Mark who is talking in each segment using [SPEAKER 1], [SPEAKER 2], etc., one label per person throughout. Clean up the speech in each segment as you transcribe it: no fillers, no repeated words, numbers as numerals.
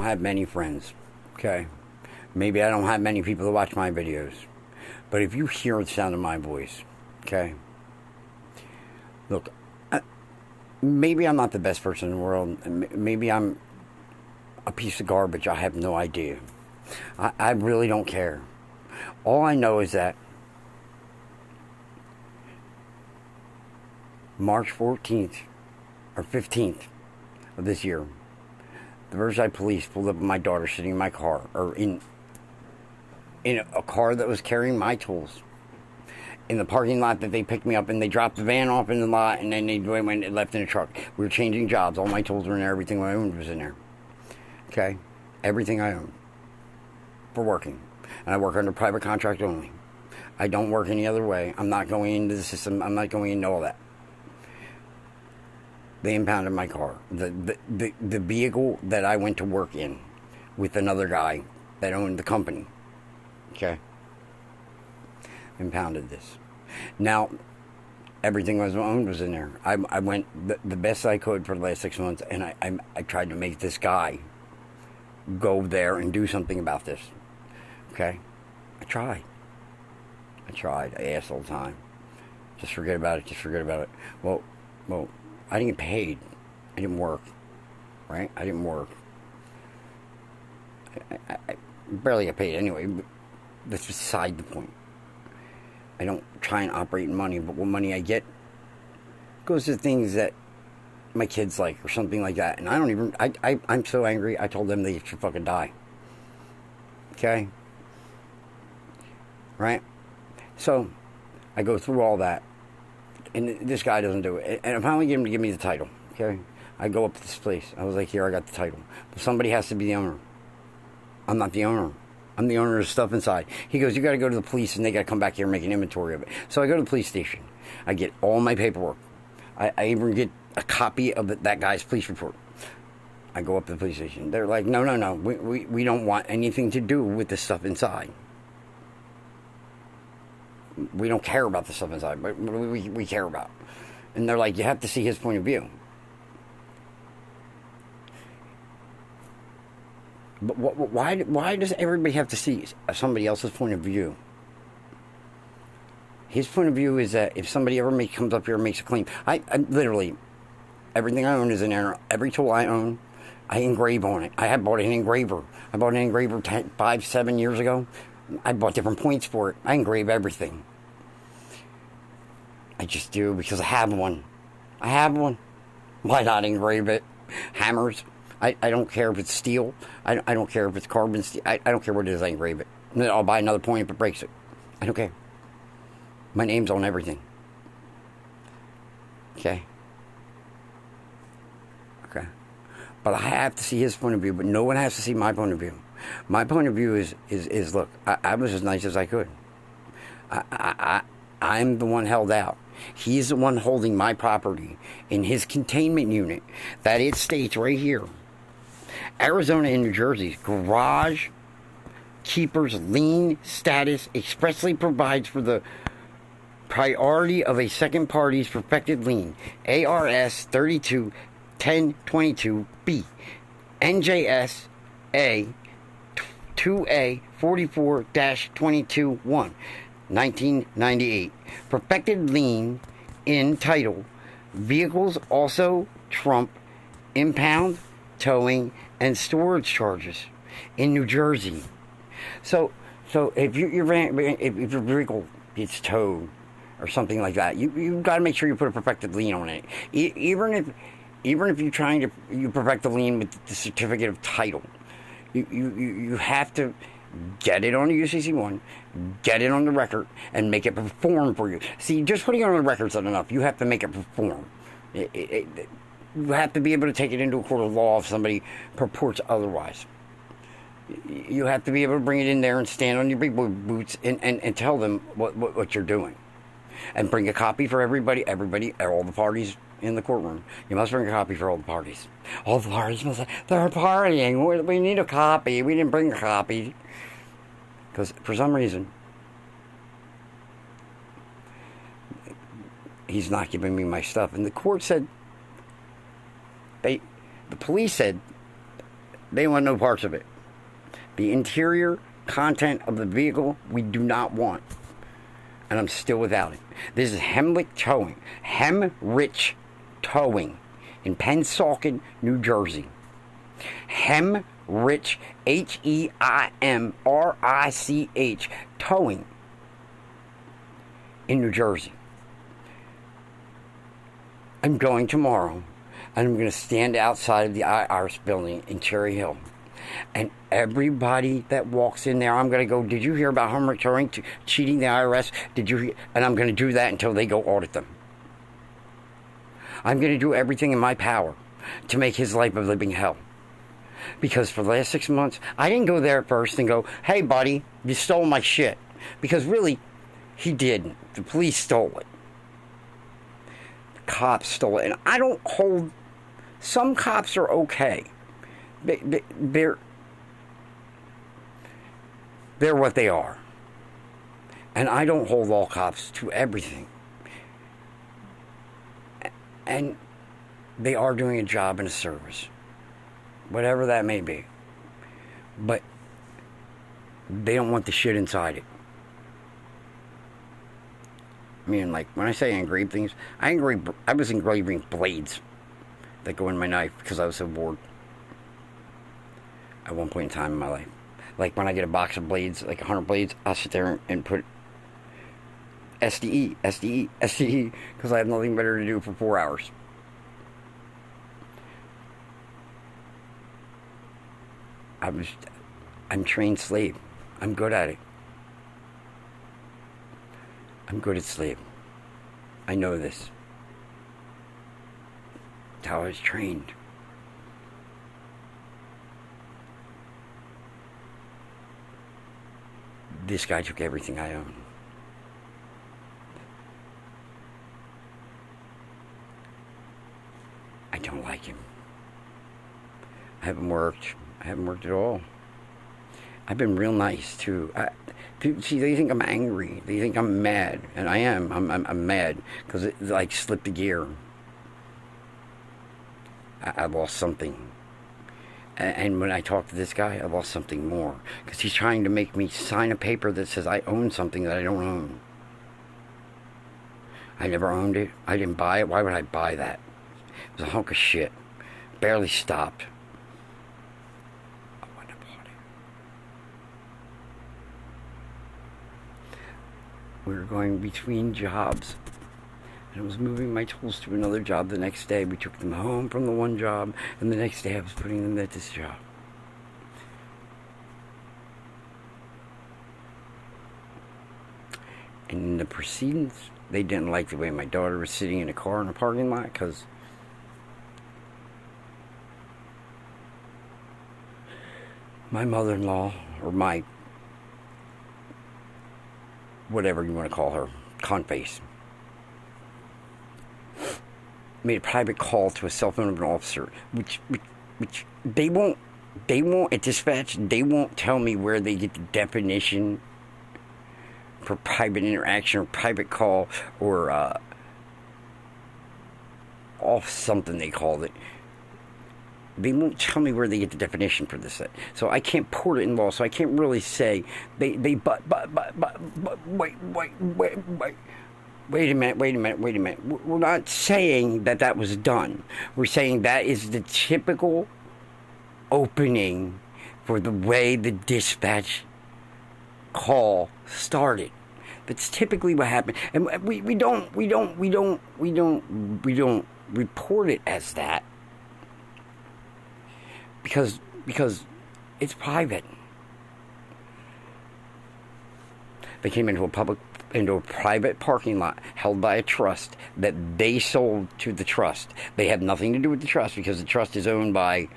[SPEAKER 1] don't have many friends, okay? Maybe I don't have many people to watch my videos. But if you hear the sound of my voice, okay? Look, maybe I'm not the best person in the world. Maybe I'm a piece of garbage. I have no idea. I really don't care. All I know is that March 14th or 15th of this year, the Riverside Police pulled up my daughter sitting in my car, or in a car that was carrying my tools, in the parking lot that they picked me up, and they dropped the van off in the lot, and then they went and left in a truck. We were changing jobs. All my tools were in there. Everything I owned was in there. Okay? Everything I owned. For working. And I work under private contract only. I don't work any other way. I'm not going into the system. I'm not going into all that. They impounded my car. The vehicle that I went to work in with another guy that owned the company. Okay? Impounded this. Now, everything I owned was in there. I went the best I could for the last 6 months, and I tried to make this guy go there and do something about this. Okay? I tried. I asked all the time. Just forget about it. Well, I didn't get paid. I didn't work. Right? I didn't work. I barely get paid anyway, but that's beside the point. I don't try and operate in money, but what money I get goes to things that my kids like, or something like that. And I don't even, I'm so angry, I told them they should fucking die. Okay? Right? So, I go through all that, and this guy doesn't do it. And I finally get him to give me the title. Okay? I go up to this place. I was like, here, I got the title. But somebody has to be the owner. I'm not the owner. I'm the owner of the stuff inside. He goes, you got to go to the police, and they got to come back here and make an inventory of it. So I go to the police station. I get all my paperwork. I even get a copy of that guy's police report. I go up to the police station. They're like, no. We don't want anything to do with the stuff inside. We don't care about the stuff inside, but we care about. And they're like, you have to see his point of view. But why does everybody have to see somebody else's point of view? His point of view is that if somebody ever comes up here and makes a claim, I literally, everything I own is in there. Every tool I own, I engrave on it. I have bought an engraver. I bought an engraver 5-7 years ago. I bought different points for it. I engrave everything. I just do because I have one. Why not engrave it? Hammers. I don't care if it's steel. I don't care if it's carbon steel. I don't care what it is. I engrave it. And then I'll buy another point if it breaks it. I don't care. My name's on everything. Okay? Okay. But I have to see his point of view, but no one has to see my point of view. My point of view is look, I was as nice as I could. I'm the one held out. He's the one holding my property in his containment unit that it states right here. Arizona and New Jersey's garage keeper's lien status expressly provides for the priority of a second party's perfected lien. ARS 32-1022B. NJSA 2A 44-22-1. 1998. Perfected lien in title. Vehicles also trump impound, towing, and storage charges in New Jersey. So if your vehicle gets towed or something like that, you've got to make sure you put a perfected lien on it. Even if you're trying to perfect the lien with the certificate of title, you have to get it on the UCC1, get it on the record, and make it perform for you. See, just putting it on the record's not enough. You have to make it perform. You have to be able to take it into a court of law if somebody purports otherwise. You have to be able to bring it in there and stand on your big boy boots and tell them what you're doing. And bring a copy for everybody, all the parties in the courtroom. You must bring a copy for all the parties. All the parties must say, they're partying. We need a copy. We didn't bring a copy. Because for some reason, he's not giving me my stuff. And the court said, the police said, They want no parts of it. The interior content of the vehicle, we do not want. And I'm still without it. This is Hemlich Towing. Hemrich Towing in Pennsauken, New Jersey. Hemrich, H-E-I-M-R-I-C-H, Towing in New Jersey. I'm going tomorrow, and I'm going to stand outside of the IRS building in Cherry Hill. And everybody that walks in there, I'm going to go, did you hear about Hemrich Towing cheating the IRS? Did you hear? And I'm going to do that until they go audit them. I'm going to do everything in my power to make his life a living hell. Because for the last 6 months, I didn't go there first and go, hey, buddy, you stole my shit. Because really, he didn't. The police stole it. The cops stole it. And I don't hold... Some cops are okay. They're what they are. And I don't hold all cops to everything. And they are doing a job and a service. Whatever that may be. But they don't want the shit inside it. I mean, like, when I say engrave things, I was engraving blades that go in my knife because I was so bored. At one point in time in my life. Like, when I get a box of blades, like 100 blades, I'll sit there and put SDE, SDE, SDE, because I have nothing better to do for 4 hours. I'm trained slave. I'm good at it. I'm good at slave. I know this. That's how I was trained. This guy took everything I own. I don't like him. I haven't worked. I haven't worked at all. I've been real nice too. See, they think I'm angry. They think I'm mad, and I am. I'm mad because it like slipped a gear. I lost something. And when I talk to this guy, I lost something more. Because he's trying to make me sign a paper that says I own something that I don't own. I never owned it. I didn't buy it. Why would I buy that? It was a hunk of shit. Barely stopped. I wouldn't have bought it. We were going between jobs. And I was moving my tools to another job the next day. We took them home from the one job, and the next day I was putting them at this job. And in the proceedings, they didn't like the way my daughter was sitting in a car in a parking lot, because my mother-in-law, or my, whatever you want to call her, cunt face, made a private call to a cell phone of an officer, which they won't at dispatch, they won't tell me where they get the definition for private interaction or private call or off something they called it. They won't tell me where they get the definition for this. So I can't port it in law, so I can't really say but wait a minute. We're not saying that was done. We're saying that is the typical opening for the way the dispatch call started. That's typically what happened. And we don't report it as that. Because it's private. They came into a private parking lot held by a trust that they sold to the trust. They have nothing to do with the trust because the trust is owned by,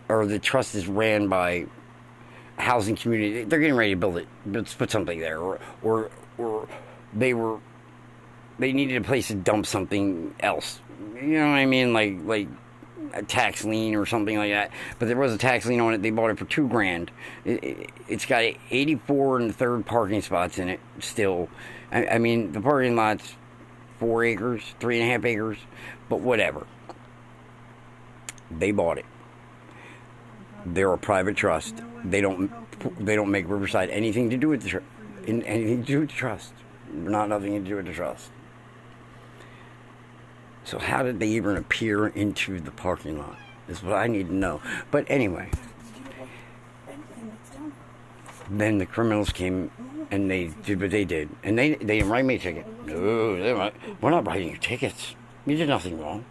[SPEAKER 1] or the trust is ran by a housing community. They're getting ready to build it. Let's put something there. Or they needed a place to dump something else. You know what I mean? Like a tax lien or something like that. But there was a tax lien on it. They bought it for $2,000. It's got 84 and third parking spots in it still. I mean, the parking lot's 4 acres, 3.5 acres, but whatever. They bought it. They're a private trust. They don't make Riverside anything to do with anything to do with the trust. Not nothing to do with the trust. So how did they even appear into the parking lot? Is what I need to know. But anyway, then the criminals came and they did what they did, and they didn't write me a ticket. No, we're not writing you tickets. You did nothing wrong.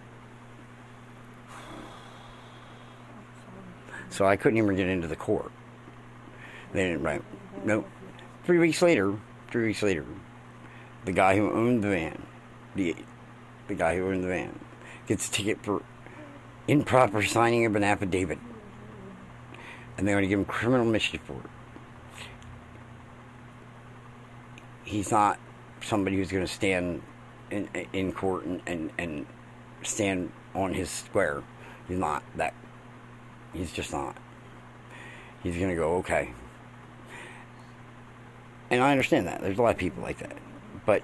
[SPEAKER 1] So I couldn't even get into the court. They didn't write. No. 3 weeks later, the guy who owned the van, the guy who owned the van, gets a ticket for improper signing of an affidavit, and they're going to give him criminal mischief for it. He's not somebody who's going to stand in court and stand on his square. He's not that. He's just not. He's going to go, okay. And I understand that. There's a lot of people like that. But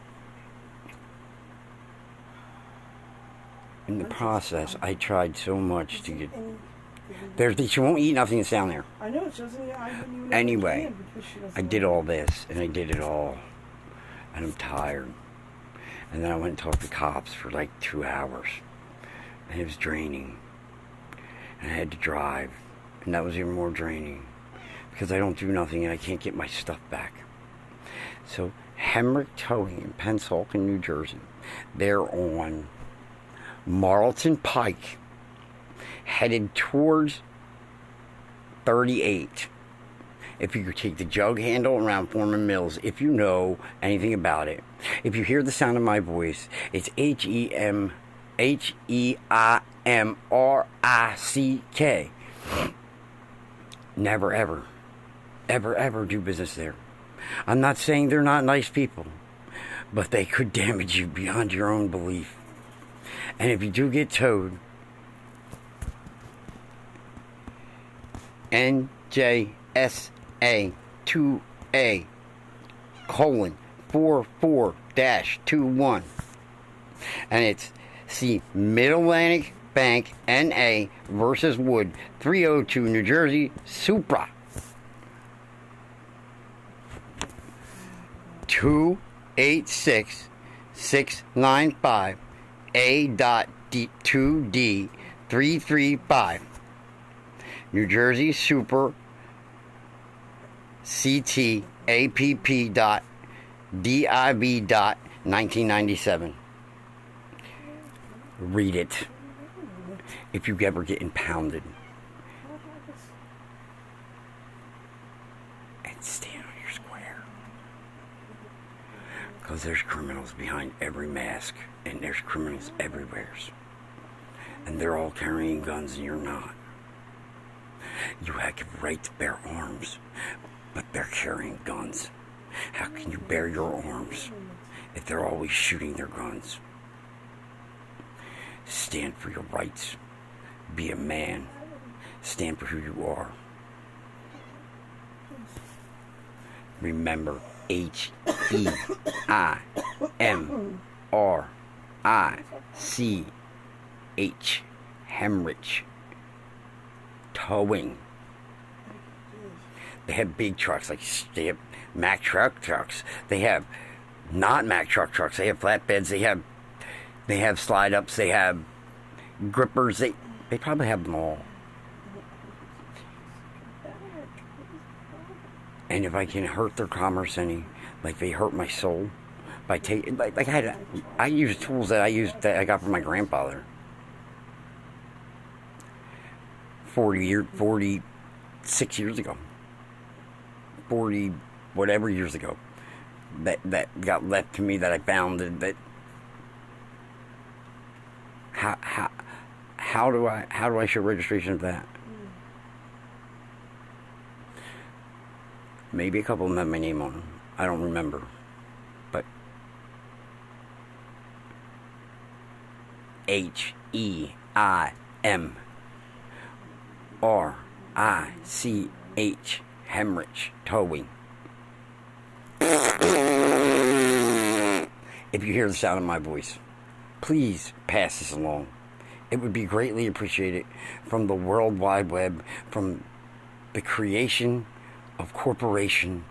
[SPEAKER 1] in the process, I tried so much to get... She won't eat nothing that's down there.
[SPEAKER 2] I know, she doesn't. I wouldn't even know
[SPEAKER 1] anyway, I did all this, and I did it all. And I'm tired. And then I went and talked to cops for like 2 hours. And it was draining. And I had to drive. And that was even more draining. Because I don't do nothing and I can't get my stuff back. So, Hemrick Towing in Pensacola, New Jersey. They're on Marlton Pike. Headed towards 38. If you could take the jug handle around Foreman Mills, if you know anything about it, if you hear the sound of my voice, it's Heimrick. Never, ever do business there. I'm not saying they're not nice people, but they could damage you beyond your own belief. And if you do get towed, NJSA 2A :44-21, and it's see Mid-Atlantic Bank NA versus Wood, 302 New Jersey, Supra 286695 A.2D 335, New Jersey Super CTAPP.DIB.1997. Read it if you ever get impounded. And stand on your square. Because there's criminals behind every mask, and there's criminals everywhere. And they're all carrying guns and you're not. You have the right to bear arms, but they're carrying guns. How can you bear your arms if they're always shooting their guns? Stand for your rights. Be a man. Stand for who you are. Remember, HEIMRICH, Hemrick Towing. They have big trucks, like they have Mack trucks. They have not Mack trucks. They have flatbeds. They have slide ups. They have grippers. They probably have them all. And if I can hurt their commerce any, like they hurt my soul, by taking like I use tools that I got from my grandfather. 46 years ago. 40 whatever years ago. That got left to me, that I found that how do I show registration of that? Maybe a couple of them have my name on them. I don't remember. But HEIMRICH Hemrick Towing. If you hear the sound of my voice, please pass this along. It would be greatly appreciated from the World Wide Web, from the creation of corporation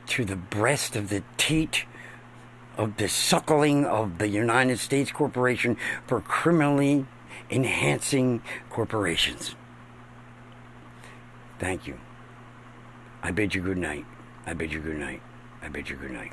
[SPEAKER 1] to the breast of the teat of the suckling of the United States corporation for criminally enhancing corporations. Thank you. I bid you good night. I bid you good night. I bid you good night.